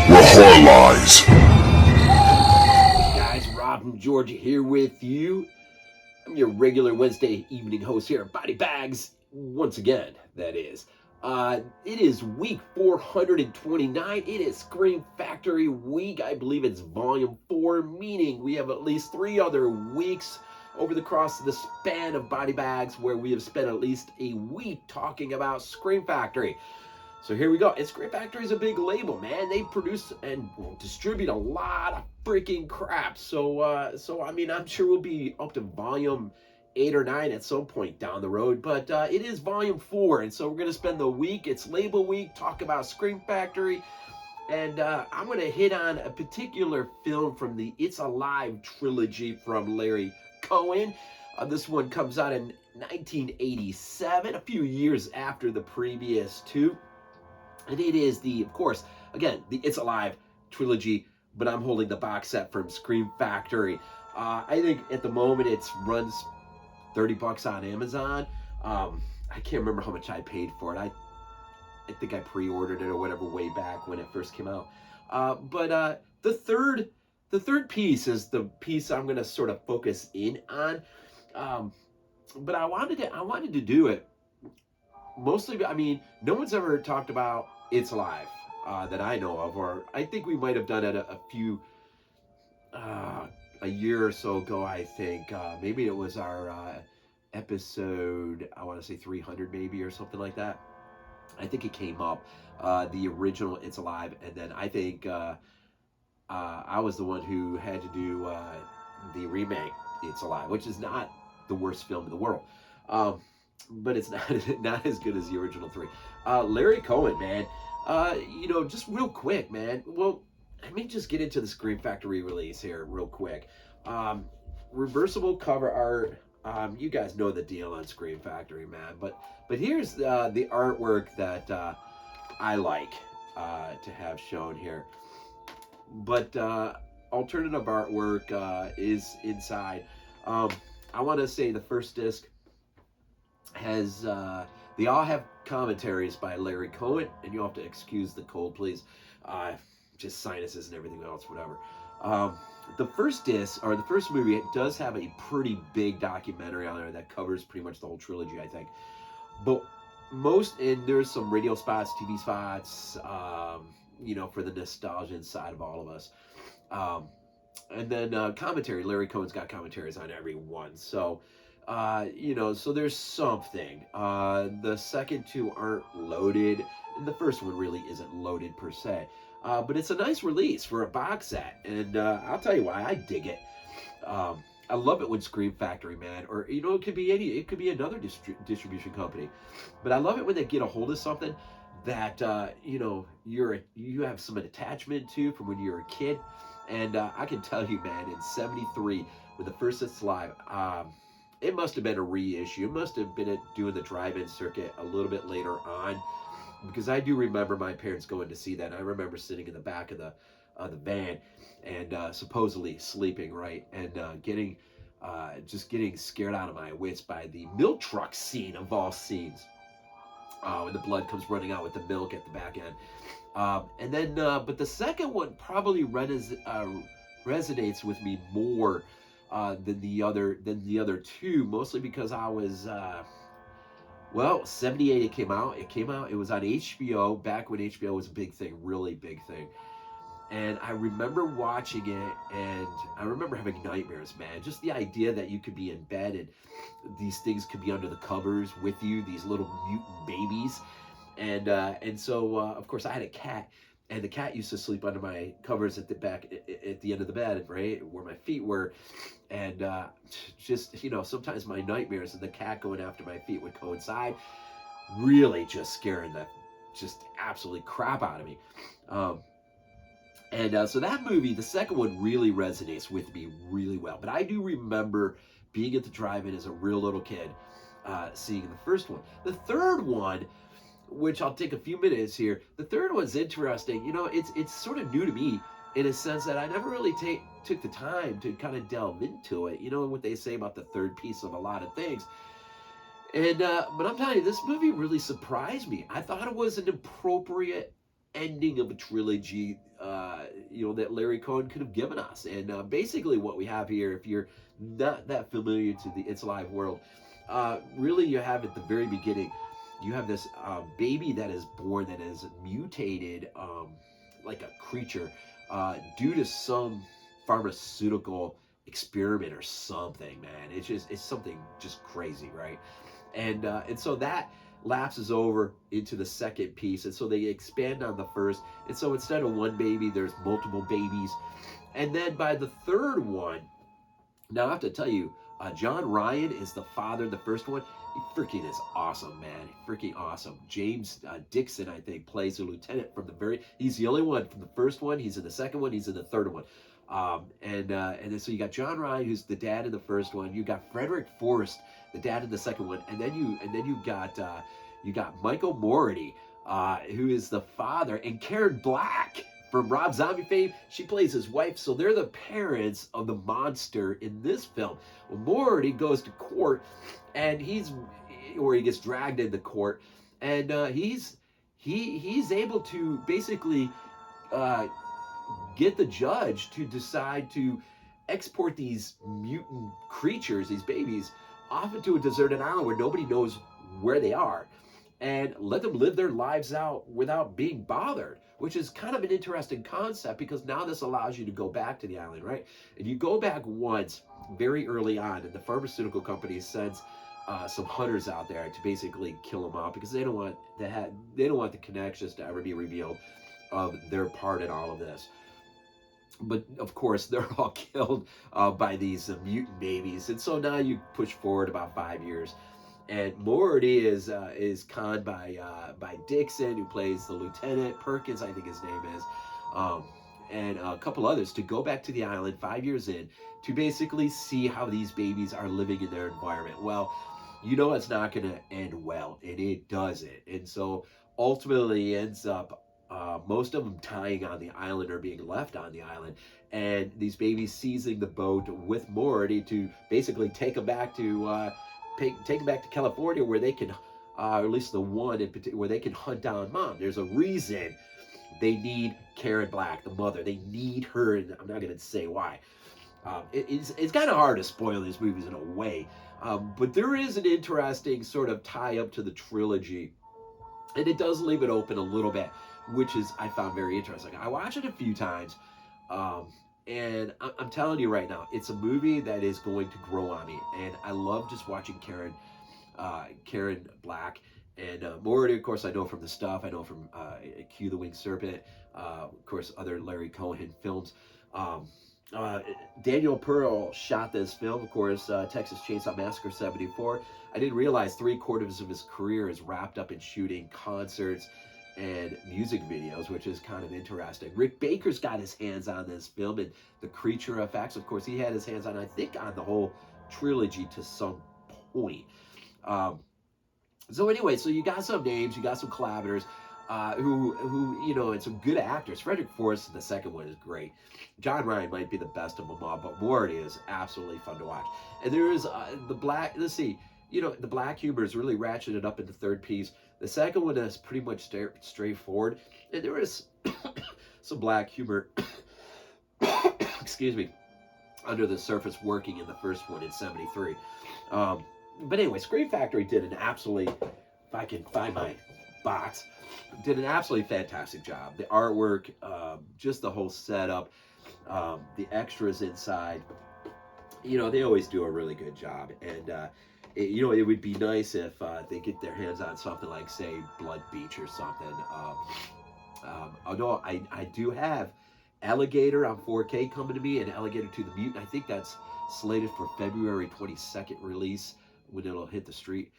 where horror lies. Hey guys, Rob from Georgia here with you. I'm your regular Wednesday evening host here at BodyBags. Once again, that is. It is week 429. It is Scream Factory week. I believe it's volume 4, meaning we have at least 3 other weeks over the course of the span of BodyBags where we have spent at least a week talking about Scream Factory. So here we go. And Scream Factory is a big label, man. They produce and distribute a lot of freaking crap. So I mean, I'm sure we'll be up to volume 8 or 9 at some point down the road. But it is volume 4, and so we're going to spend the week. It's label week, talk about Scream Factory. And I'm going to hit on a particular film from the It's Alive trilogy from Larry Cohen. This one comes out in 1987, a few years after the previous two. And it is of course, again, the It's Alive trilogy, but I'm holding the box set from Scream Factory. I think at the moment it runs $30 on Amazon. I can't remember how much I paid for it. I think I pre-ordered it or whatever way back when it first came out. But the third piece is the piece I'm going to sort of focus in on. But I wanted to do it mostly. I mean, no one's ever talked about It's Alive that I know of, or I think we might have done it a year or so ago. I think maybe it was our episode, I want to say 300 maybe, or something like that. I think it came up, the original It's Alive, and then I think I was the one who had to do the remake It's Alive, which is not the worst film in the world. But it's not as good as the original 3. Larry Cohen, man. Just real quick, man. Well, let me just get into the Scream Factory release here real quick. Reversible cover art. You guys know the deal on Scream Factory, man. But here's the artwork that I like to have shown here. But alternative artwork is inside. I want to say the first disc has they all have commentaries by Larry Cohen, and you'll have to excuse the cold, please. Just sinuses and everything else, whatever. The first disc, or the first movie, it does have a pretty big documentary on there that covers pretty much the whole trilogy, I think. But and there's some radio spots, TV spots, for the nostalgia side of all of us. And then commentary. Larry Cohen's got commentaries on every one. So, so there's something. The second two aren't loaded, and the first one really isn't loaded per se. But it's a nice release for a box set, and I'll tell you why I dig it. I love it when Scream Factory, man, or it could be another distribution company, but I love it when they get a hold of something that you have some attachment to from when you were a kid. And I can tell you, man, in '73, when the first It's Alive, it must have been a reissue. It must have been doing the drive-in circuit a little bit later on, because I do remember my parents going to see that. I remember sitting in the back of the van and supposedly sleeping, right, and getting scared out of my wits by the milk truck scene of all scenes. When the blood comes running out with the milk at the back end. And then, but the second one probably resonates with me more than the other two, mostly because I was, 78 it came out. It was on HBO, back when HBO was a big thing, really big thing. And I remember watching it, and I remember having nightmares, man. Just the idea that you could be in bed and these things could be under the covers with you, these little mutant babies. And so of course I had a cat, and the cat used to sleep under my covers at the end of the bed, right where my feet were. And just sometimes my nightmares and the cat going after my feet would coincide, really just scaring the just absolutely crap out of me. And so that movie, the second one, really resonates with me really well. But I do remember being at the drive-in as a real little kid, seeing the first one. The third one, which I'll take a few minutes here, the third one's interesting. It's sort of new to me in a sense that I never really took the time to kind of delve into it. What they say about the third piece of a lot of things. And but I'm telling you, this movie really surprised me. I thought it was an appropriate ending of a trilogy, that Larry Cohen could have given us. And basically, what we have here, if you're not that familiar to the It's Alive world, really you have at the very beginning, you have this baby that is born that is mutated, like a creature, due to some pharmaceutical experiment or something. Man, it's something just crazy, right? And so that lapses over into the second piece, and so they expand on the first, and so instead of one baby, there's multiple babies, and then by the third one, now I have to tell you, John Ryan is the father in the first one. He freaking is awesome, man. Freaking awesome. James Dixon, I think, plays the lieutenant from the very. He's the only one from the first one. He's in the second one. He's in the third one. And then so you got John Ryan, who's the dad in the first one. You got Frederick Forrest, the dad in the second one, and then you got Michael Moriarty, who is the father, and Karen Black from Rob Zombie fame. She plays his wife, so they're the parents of the monster in this film. Well, Moriarty goes to court, and he gets dragged into court, and he's able to basically get the judge to decide to export these mutant creatures, these babies, off into a deserted island where nobody knows where they are, and let them live their lives out without being bothered, which is kind of an interesting concept, because now this allows you to go back to the island, right? And you go back once very early on, and the pharmaceutical company sends some hunters out there to basically kill them off, because they don't want the connections to ever be revealed of their part in all of this. But of course, they're all killed by these mutant babies, and so now you push forward about 5 years, and Moriarty is conned by Dixon, who plays the lieutenant. Perkins, I think his name is, and a couple others, to go back to the island 5 years in to basically see how these babies are living in their environment. Well, it's not going to end well, and it doesn't. And so ultimately ends up most of them dying on the island or being left on the island, and these babies seizing the boat with Moriarty to basically take them back to California, where they can, or at least the one in particular, where they can hunt down Mom. There's a reason they need Karen Black, the mother. They need her, and I'm not going to say why. It's kind of hard to spoil these movies in a way, but there is an interesting sort of tie up to the trilogy, and it does leave it open a little bit, which I found very interesting. I watched it a few times, and I'm telling you right now, it's a movie that is going to grow on me, and I love just watching Karen Black, and Moriarty, of course, I know from the stuff. I know from Q the Winged Serpent, of course, other Larry Cohen films. Daniel Pearl shot this film, of course, Texas Chainsaw Massacre 74. I didn't realize 3/4 of his career is wrapped up in shooting concerts and music videos, which is kind of interesting. Rick Baker's got his hands on this film and the creature effects. Of course, he had his hands on, I think, on the whole trilogy to some point. So anyway, so you got some names, you got some collaborators, who and some good actors. Frederick Forrest in the second one is great. John Ryan might be the best of them all, but Moriarty is absolutely fun to watch. And there is the black. Let's see, the black humor is really ratcheted up in the third piece. The second one is pretty much straightforward, and there is some black humor. Excuse me, under the surface working in the first one in '73. But anyway, Scream Factory did an absolutely, if I can find my box, did an absolutely fantastic job. The artwork, just the whole setup, the extras inside, they always do a really good job. And, it would be nice if they get their hands on something like, say, Blood Beach or something. Although I do have Alligator on 4K coming to me, and Alligator to the Mutant. I think that's slated for February 22nd release, when it'll hit the street.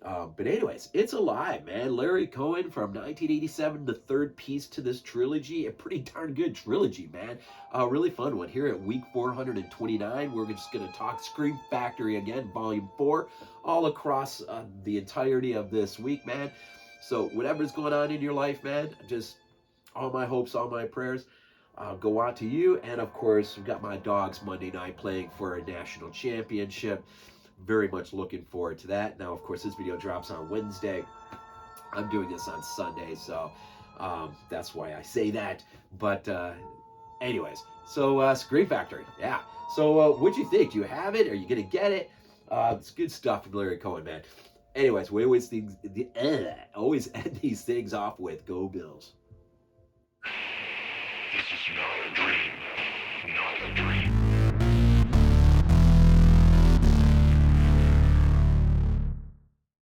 But anyways, It's Alive, man. Larry Cohen from 1987, the third piece to this trilogy. A pretty darn good trilogy, man. A really fun one. Here at week 429, we're just going to talk Scream Factory again, volume 4, all across the entirety of this week, man. So whatever's going on in your life, man, just all my hopes, all my prayers go out to you. And of course, we've got my dogs Monday night playing for a national championship. Very much looking forward to that. Now, of course, this video drops on Wednesday. I'm doing this on Sunday, so That's why I say that. But anyways, so Scream Factory, yeah. So what'd you think? Do you have it? Are you gonna get it? It's good stuff from Larry Cohen, man. Anyways, we always end these things off with "Go Bills." This is not a dream.